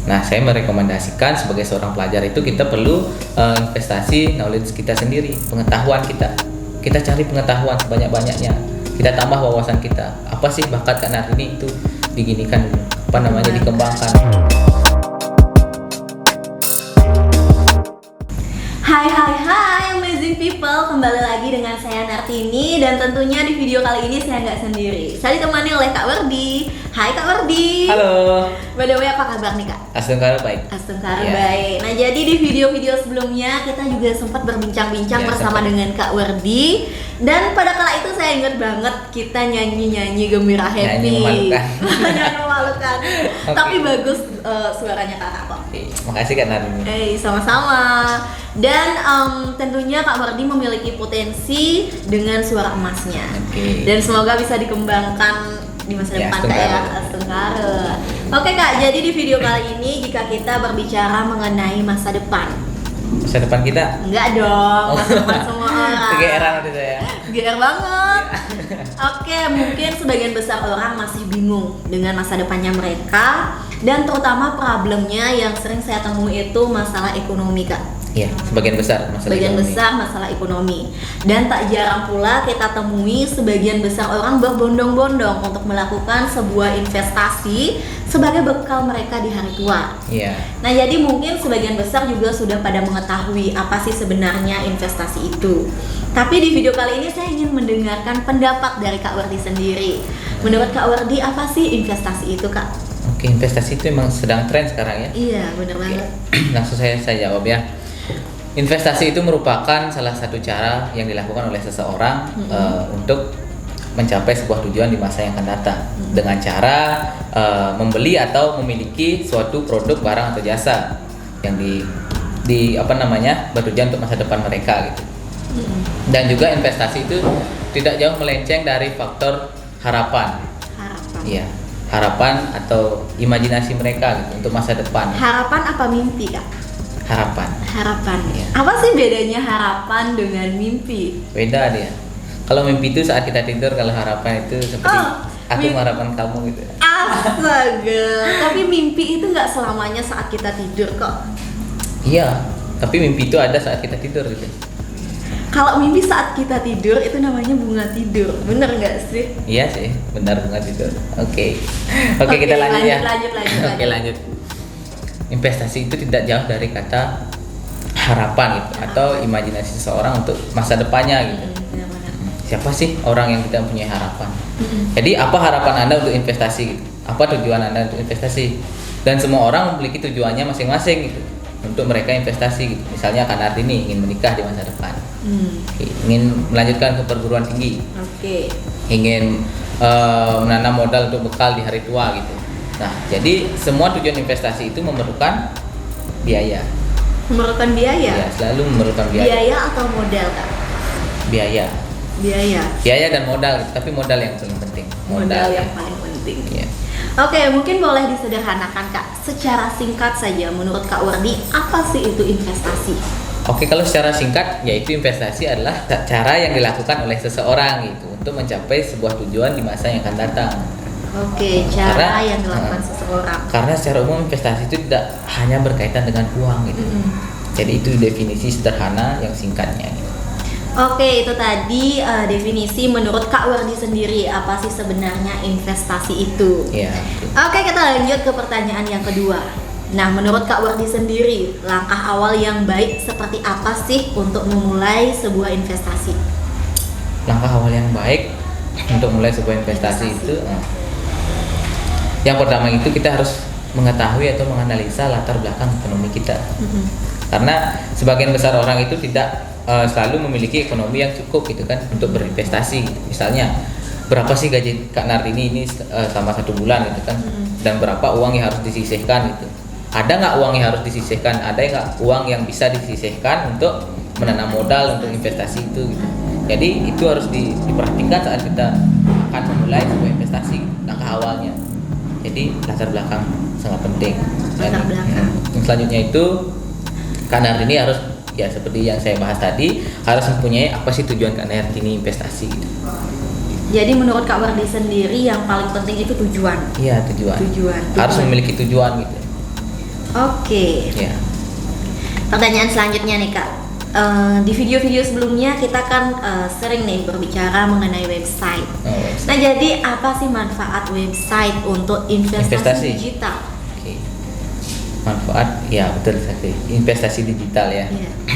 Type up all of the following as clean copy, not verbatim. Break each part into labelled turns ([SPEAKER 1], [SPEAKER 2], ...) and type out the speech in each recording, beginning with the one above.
[SPEAKER 1] Nah, saya merekomendasikan sebagai seorang pelajar itu kita perlu investasi knowledge kita sendiri, pengetahuan kita. Kita cari pengetahuan sebanyak-banyaknya. Kita tambah wawasan kita. Apa sih bakat Kak Nardini itu diginikan, dikembangkan.
[SPEAKER 2] Hai amazing people, kembali lagi dengan saya Nartini. Dan tentunya di video kali ini saya nggak sendiri, saya ditemani oleh Kak Wardi. Hai Kak Wardi.
[SPEAKER 1] Halo.
[SPEAKER 2] By the way, apa kabar nih Kak?
[SPEAKER 1] Astungkara baik.
[SPEAKER 2] Astungkara baik. Nah, jadi di video-video sebelumnya kita juga sempat berbincang-bincang bersama dengan Kak Wardi. Dan pada kala itu saya ingat banget kita nyanyi-nyanyi gembira happy.
[SPEAKER 1] Nyanyi memalukan.
[SPEAKER 2] Nyanyi memalukan.
[SPEAKER 1] Okay.
[SPEAKER 2] Tapi bagus suaranya Kakak kok.
[SPEAKER 1] Makasih Kak Nardini.
[SPEAKER 2] Sama-sama. Dan tentunya Kak Wardi memiliki potensi dengan suara emasnya. Dan semoga bisa dikembangkan di masa depan Kak ya. Astungkara. Oke Kak, jadi di video kali ini jika kita berbicara mengenai masa depan.
[SPEAKER 1] Masa depan kita?
[SPEAKER 2] Enggak dong, masa depan semua orang.
[SPEAKER 1] Kegeeran waktu itu ya.
[SPEAKER 2] GR banget. Oke, mungkin sebagian besar orang masih bingung dengan masa depannya mereka. Dan terutama problemnya yang sering saya temui itu masalah ekonomi Kak.
[SPEAKER 1] Iya, sebagian besar
[SPEAKER 2] masalah ekonomi. Dan tak jarang pula kita temui sebagian besar orang berbondong-bondong untuk melakukan sebuah investasi sebagai bekal mereka di hari tua.
[SPEAKER 1] Iya.
[SPEAKER 2] Nah, jadi mungkin sebagian besar juga sudah pada mengetahui apa sih sebenarnya investasi itu. Tapi di video kali ini saya ingin mendengarkan pendapat dari Kak Wardi sendiri. Menurut Kak Wardi, apa sih investasi itu Kak?
[SPEAKER 1] Oke, investasi itu memang sedang tren sekarang ya.
[SPEAKER 2] Iya, benar banget.
[SPEAKER 1] Langsung saya jawab ya. Investasi itu merupakan salah satu cara yang dilakukan oleh seseorang untuk mencapai sebuah tujuan di masa yang akan datang dengan cara membeli atau memiliki suatu produk, barang atau jasa yang bertujuan untuk masa depan mereka gitu. Dan juga investasi itu tidak jauh melenceng dari faktor harapan. Iya, harapan atau imajinasi mereka gitu untuk masa depan.
[SPEAKER 2] Harapan apa mimpi Kak? Harapan.
[SPEAKER 1] Ya.
[SPEAKER 2] Apa sih bedanya harapan dengan mimpi?
[SPEAKER 1] Beda dia. Kalau mimpi itu saat kita tidur, kalau harapan itu seperti aku mengharapkan kamu gitu.
[SPEAKER 2] Astaga. Tapi mimpi itu nggak selamanya saat kita tidur kok.
[SPEAKER 1] Iya. Tapi mimpi itu ada saat kita tidur gitu.
[SPEAKER 2] Kalau mimpi saat kita tidur itu namanya bunga tidur, bener nggak sih?
[SPEAKER 1] Iya sih, benar bunga tidur. Oke, kita lanjut ya. Oke, lanjut. Investasi itu tidak jauh dari kata harapan gitu atau imajinasi seseorang untuk masa depannya gitu. Siapa sih orang yang tidak punya harapan? Jadi apa harapan Anda untuk investasi gitu? Apa tujuan Anda untuk investasi? Dan semua orang memiliki tujuannya masing-masing gitu untuk mereka investasi gitu. Misalnya Kak Nardini ingin menikah di masa depan. Ingin melanjutkan ke perguruan tinggi. Ingin menanam modal untuk bekal di hari tua gitu. Nah, jadi semua tujuan investasi itu memerlukan biaya.
[SPEAKER 2] Memerlukan biaya?
[SPEAKER 1] Ya, selalu memerlukan biaya.
[SPEAKER 2] Biaya atau modal Kak?
[SPEAKER 1] Biaya. Biaya dan modal, tapi modal yang paling penting.
[SPEAKER 2] Modal yang paling penting.
[SPEAKER 1] Iya.
[SPEAKER 2] Oke, mungkin boleh disederhanakan Kak. Secara singkat saja, menurut Kak Wardi, apa sih itu investasi?
[SPEAKER 1] Oke, kalau secara singkat, yaitu investasi adalah cara yang dilakukan oleh seseorang gitu untuk mencapai sebuah tujuan di masa yang akan datang.
[SPEAKER 2] Oke, cara yang dilakukan seseorang.
[SPEAKER 1] Karena secara umum investasi itu tidak hanya berkaitan dengan uang gitu. Jadi itu definisi sederhana yang singkatnya. Gitu.
[SPEAKER 2] Oke, itu tadi definisi menurut Kak Wardi sendiri apa sih sebenarnya investasi itu.
[SPEAKER 1] Iya.
[SPEAKER 2] Oke, kita lanjut ke pertanyaan yang kedua. Nah, menurut Kak Wardi sendiri, langkah awal yang baik seperti apa sih untuk memulai sebuah investasi?
[SPEAKER 1] Langkah awal yang baik untuk mulai sebuah investasi itu, yang pertama itu kita harus mengetahui atau menganalisa latar belakang ekonomi kita. Karena sebagian besar orang itu tidak selalu memiliki ekonomi yang cukup gitu kan untuk berinvestasi. Misalnya berapa sih gaji Kak Nardini ini selama 1 bulan gitu kan, dan berapa uang yang harus disisihkan gitu. Ada nggak uang yang harus disisihkan? Ada nggak uang yang bisa disisihkan untuk menanam modal untuk investasi itu gitu. Jadi itu harus diperhatikan saat kita akan memulai sebuah investasi, langkah awalnya. Jadi latar belakang sangat penting.
[SPEAKER 2] Latar belakang.
[SPEAKER 1] Yang selanjutnya itu Kak Nardini harus ya seperti yang saya bahas tadi, harus mempunyai apa sih tujuan Kak Nardini investasi gitu.
[SPEAKER 2] Jadi menurut Kak Wardi sendiri yang paling penting itu tujuan.
[SPEAKER 1] Iya, tujuan. Harus memiliki tujuan gitu.
[SPEAKER 2] Oke.
[SPEAKER 1] Ya.
[SPEAKER 2] Pertanyaan selanjutnya nih Kak. Di video-video sebelumnya kita kan sering nih berbicara mengenai website.
[SPEAKER 1] Website.
[SPEAKER 2] Nah, jadi apa sih manfaat website untuk investasi digital?
[SPEAKER 1] Oke. Manfaat, ya betul sekali. Investasi digital ya.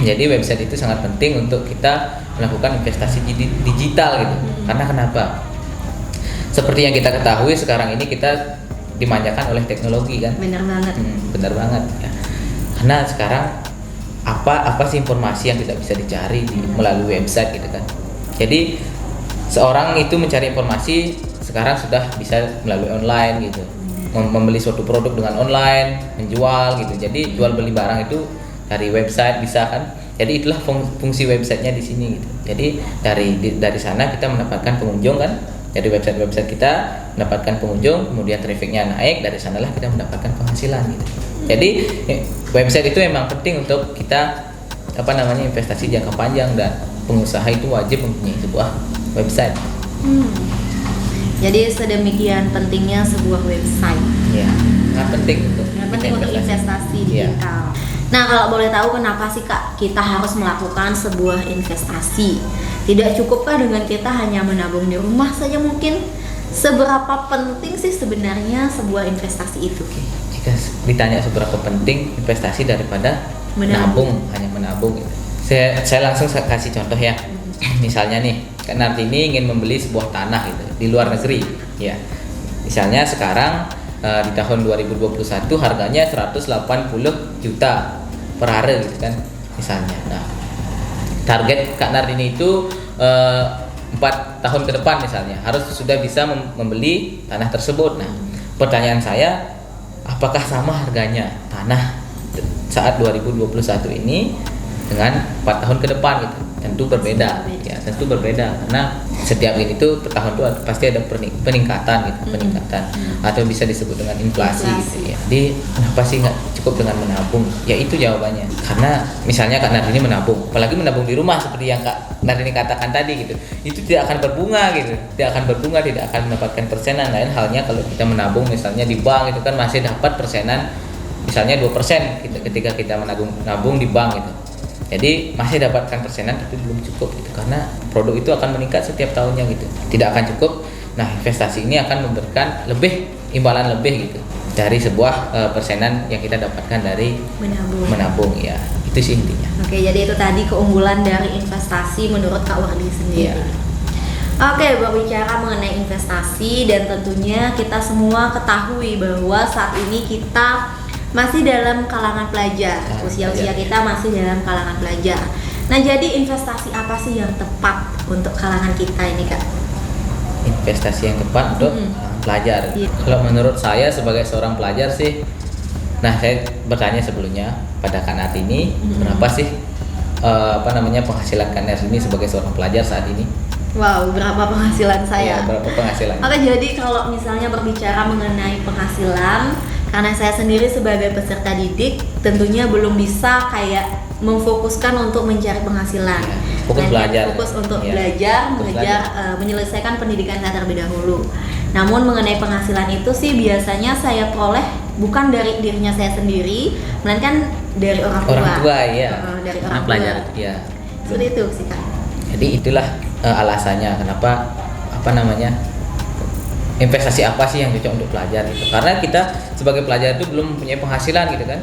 [SPEAKER 1] Jadi website itu sangat penting untuk kita melakukan investasi digital gitu. Karena kenapa? Seperti yang kita ketahui sekarang ini kita dimanjakan oleh teknologi kan.
[SPEAKER 2] Benar banget.
[SPEAKER 1] Benar banget ya. Karena sekarang apa sih informasi yang tidak bisa dicari melalui website gitu kan. Jadi seorang itu mencari informasi sekarang sudah bisa melalui online gitu. Membeli suatu produk dengan online, menjual gitu. Jadi jual beli barang itu dari website bisa kan. Jadi itulah fungsi websitenya di sini gitu. Jadi dari sana kita mendapatkan pengunjung kan. Dari website kita mendapatkan pengunjung, kemudian trafficnya naik, dari sanalah kita mendapatkan penghasilan gitu. Jadi website itu memang penting untuk kita investasi jangka panjang, dan pengusaha itu wajib mempunyai sebuah website.
[SPEAKER 2] Jadi sedemikian pentingnya sebuah website.
[SPEAKER 1] Ya, sangat penting untuk
[SPEAKER 2] investasi digital. Nah, kalau boleh tahu kenapa sih Kak kita harus melakukan sebuah investasi? Tidak cukupkah dengan kita hanya menabung di rumah saja mungkin? Seberapa penting sih sebenarnya sebuah investasi itu?
[SPEAKER 1] Jika ditanya seberapa penting investasi daripada menabung, hanya menabung gitu. Saya langsung kasih contoh ya. Misalnya nih, Kak Nartini ingin membeli sebuah tanah gitu di luar negeri ya. Misalnya sekarang di tahun 2021 harganya 180 juta per hari gitu kan misalnya. Nah, target Kak Nartini itu 4 tahun ke depan misalnya harus sudah bisa membeli tanah tersebut. Nah, pertanyaan saya, apakah sama harganya tanah saat 2021 ini dengan 4 tahun ke depan gitu? Tentu berbeda ya, tentu berbeda karena setiap ini tuh per tahun tuh pasti ada peningkatan gitu, atau bisa disebut dengan inflasi. Gitu ya. Jadi kenapa sih nggak cukup dengan menabung? Ya itu jawabannya. Karena misalnya Kak Nardini menabung, apalagi menabung di rumah seperti yang Kak Nardini katakan tadi gitu, itu tidak akan berbunga gitu, tidak akan mendapatkan persenan. Lain halnya kalau kita menabung misalnya di bank itu kan masih dapat persenan misalnya 2% ketika kita menabung di bank gitu. Jadi masih dapatkan persenan tapi belum cukup gitu, karena produk itu akan meningkat setiap tahunnya gitu, tidak akan cukup. Nah, investasi ini akan memberikan imbalan lebih gitu dari sebuah persenan yang kita dapatkan dari menabung ya, itu sih intinya.
[SPEAKER 2] Oke, jadi itu tadi keunggulan dari investasi menurut Kak Wardi sendiri.
[SPEAKER 1] Ya.
[SPEAKER 2] Oke, berbicara mengenai investasi, dan tentunya kita semua ketahui bahwa saat ini kita masih dalam kalangan pelajar, usia-usia kita masih dalam kalangan pelajar. Nah, jadi investasi apa sih yang tepat untuk kalangan kita ini Kak?
[SPEAKER 1] Investasi yang tepat untuk pelajar. Kalau menurut saya sebagai seorang pelajar sih, nah saya bertanya sebelumnya pada Kak Nartini, berapa sih penghasilan Kak Nartini sebagai seorang pelajar saat ini?
[SPEAKER 2] Wow, berapa penghasilan saya?
[SPEAKER 1] Ya, berapa penghasilan?
[SPEAKER 2] Oke, jadi kalau misalnya berbicara mengenai penghasilan, karena saya sendiri sebagai peserta didik tentunya belum bisa kayak memfokuskan untuk mencari penghasilan. Fokus untuk belajar, menyelesaikan pendidikan saya terlebih dahulu. Namun mengenai penghasilan itu sih biasanya saya peroleh bukan dari dirinya saya sendiri, melainkan dari orang tua.
[SPEAKER 1] Orang tua ya.
[SPEAKER 2] Dari orang
[SPEAKER 1] pelajar.
[SPEAKER 2] tua.
[SPEAKER 1] Ya.
[SPEAKER 2] Seperti itu sih Kak.
[SPEAKER 1] Jadi itulah alasannya kenapa investasi apa sih yang cocok untuk pelajar gitu. Karena kita sebagai pelajar itu belum punya penghasilan gitu kan.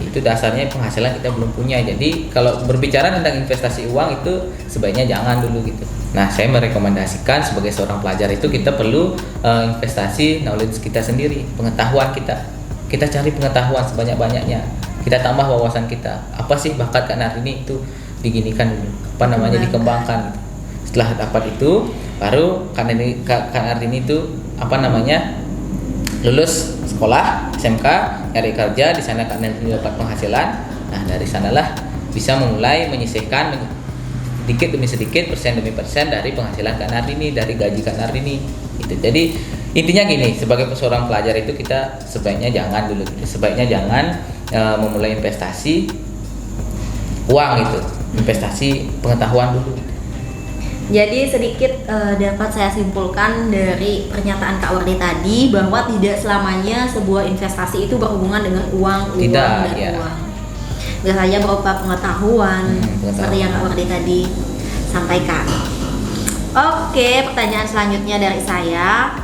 [SPEAKER 1] Itu dasarnya penghasilan kita belum punya. Jadi kalau berbicara tentang investasi uang itu sebaiknya jangan dulu gitu. Nah, saya merekomendasikan sebagai seorang pelajar itu kita perlu investasi knowledge kita sendiri, pengetahuan kita. Kita cari pengetahuan sebanyak-banyaknya. Kita tambah wawasan kita. Apa sih bakat Kak Nartini itu diginikan dulu. Dikembangkan. Setelah dapat itu baru Kak Nartini itu lulus sekolah SMK, nyari kerja, di sana Kak Nartini dapat penghasilan. Nah, dari sanalah bisa mulai menyisihkan sedikit demi sedikit, persen demi persen dari penghasilan Kak Nartini, dari gaji Kak Nartini itu. Jadi intinya gini, sebagai seorang pelajar itu kita sebaiknya jangan memulai investasi uang itu, investasi pengetahuan dulu.
[SPEAKER 2] Jadi sedikit dapat saya simpulkan dari pernyataan Kak Wardi tadi bahwa tidak selamanya sebuah investasi itu berhubungan dengan uang,
[SPEAKER 1] Tidak,
[SPEAKER 2] dan
[SPEAKER 1] ya.
[SPEAKER 2] uang. Biasanya berupa pengetahuan, seperti yang Kak Wardi tadi sampaikan. Oke, pertanyaan selanjutnya dari saya.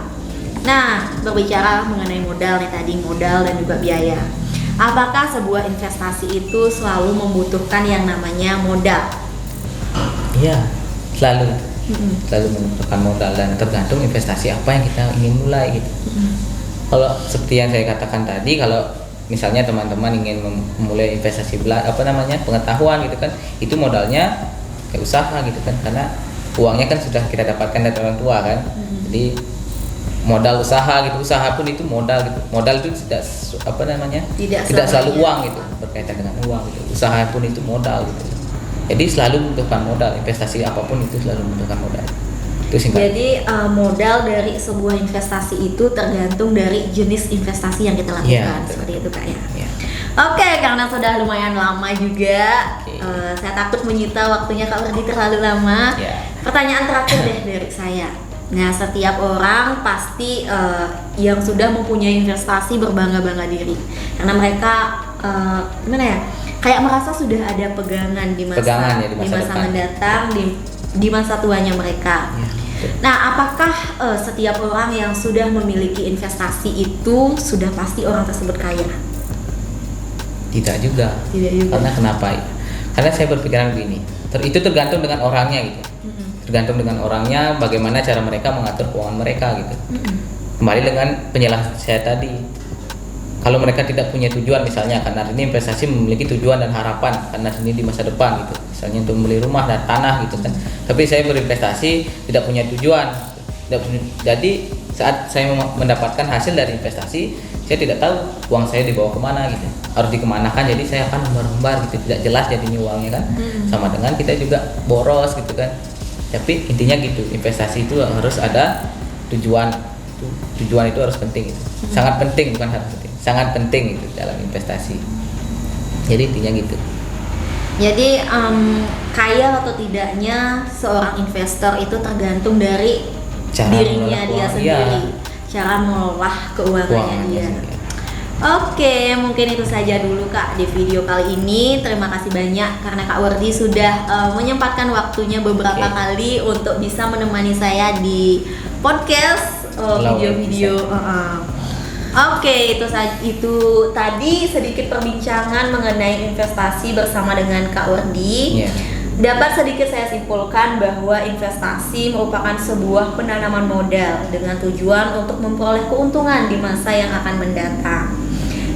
[SPEAKER 2] Nah, berbicara mengenai modal nih tadi, modal dan juga biaya. Apakah sebuah investasi itu selalu membutuhkan yang namanya modal?
[SPEAKER 1] Iya, selalu membutuhkan modal dan tergantung investasi apa yang kita ingin mulai gitu. Kalau seperti yang saya katakan tadi, kalau misalnya teman-teman ingin memulai investasi pengetahuan gitu kan, itu modalnya kayak usaha gitu kan, karena uangnya kan sudah kita dapatkan dari orang tua kan. Jadi modal usaha gitu, usaha pun itu modal gitu. Modal itu tidak selalu uang gitu, berkaitan dengan uang gitu. Usaha pun itu modal gitu. Jadi selalu membutuhkan modal, investasi apapun itu selalu membutuhkan modal. Itu singkat.
[SPEAKER 2] Jadi modal dari sebuah investasi itu tergantung dari jenis investasi yang kita lakukan, seperti itu Kak ya. Oke, karena sudah lumayan lama juga, saya takut menyita waktunya Kak Wardi terlalu lama. Pertanyaan terakhir deh dari saya. Nah, setiap orang pasti yang sudah mempunyai investasi berbangga-bangga diri, karena mereka kayak merasa sudah ada pegangan di masa mendatang, di masa tuanya mereka. Nah, apakah setiap orang yang sudah memiliki investasi itu sudah pasti orang tersebut kaya?
[SPEAKER 1] Tidak juga. Karena kenapa? Karena saya berpikiran begini, itu tergantung dengan orangnya gitu. Tergantung dengan orangnya, bagaimana cara mereka mengatur keuangan mereka gitu. Kembali dengan penjelasan saya tadi. Kalau mereka tidak punya tujuan misalnya, karena ini investasi memiliki tujuan dan harapan karena ini di masa depan gitu, misalnya untuk membeli rumah dan tanah gitu kan, tapi saya berinvestasi tidak punya tujuan, jadi saat saya mendapatkan hasil dari investasi, saya tidak tahu uang saya dibawa kemana gitu, harus dikemanakan, jadi saya akan umbar-umbar gitu, tidak jelas jadinya uangnya kan. Sama dengan kita juga boros gitu kan, tapi intinya gitu, investasi itu harus ada tujuan itu harus penting gitu. Sangat penting, bukan harus penting, sangat penting itu dalam investasi. Jadi intinya gitu.
[SPEAKER 2] Jadi kaya atau tidaknya seorang investor itu tergantung dari dirinya dia sendiri, cara mengolah keuangannya dia. Oke, mungkin itu saja dulu Kak di video kali ini. Terima kasih banyak karena Kak Wardi sudah menyempatkan waktunya beberapa kali untuk bisa menemani saya di podcast video-video. Oke, itu tadi sedikit perbincangan mengenai investasi bersama dengan Kak Wardi. Dapat sedikit saya simpulkan bahwa investasi merupakan sebuah penanaman modal dengan tujuan untuk memperoleh keuntungan di masa yang akan mendatang.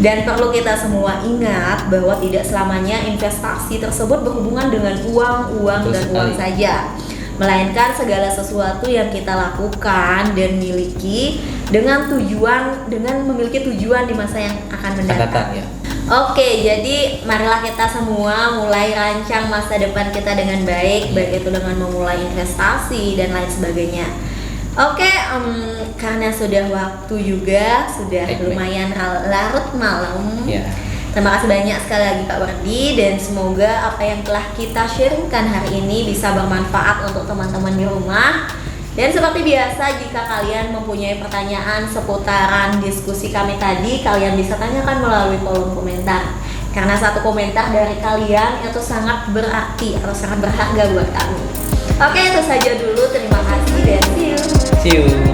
[SPEAKER 2] Dan perlu kita semua ingat bahwa tidak selamanya investasi tersebut berhubungan dengan uang saja, melainkan segala sesuatu yang kita lakukan dan miliki dengan memiliki tujuan di masa yang akan mendatang. Oke, jadi marilah kita semua mulai rancang masa depan kita dengan baik, baik itu dengan memulai investasi dan lain sebagainya. Oke, karena sudah waktu juga, sudah lumayan larut malam. Terima kasih banyak sekali lagi Kak Wardi, dan semoga apa yang telah kita sharingkan hari ini bisa bermanfaat untuk teman-teman di rumah. Dan seperti biasa, jika kalian mempunyai pertanyaan seputaran diskusi kami tadi, kalian bisa tanyakan melalui kolom komentar. Karena satu komentar dari kalian itu sangat berarti atau sangat berharga buat kami. Oke, itu saja dulu. Terima kasih dan see you.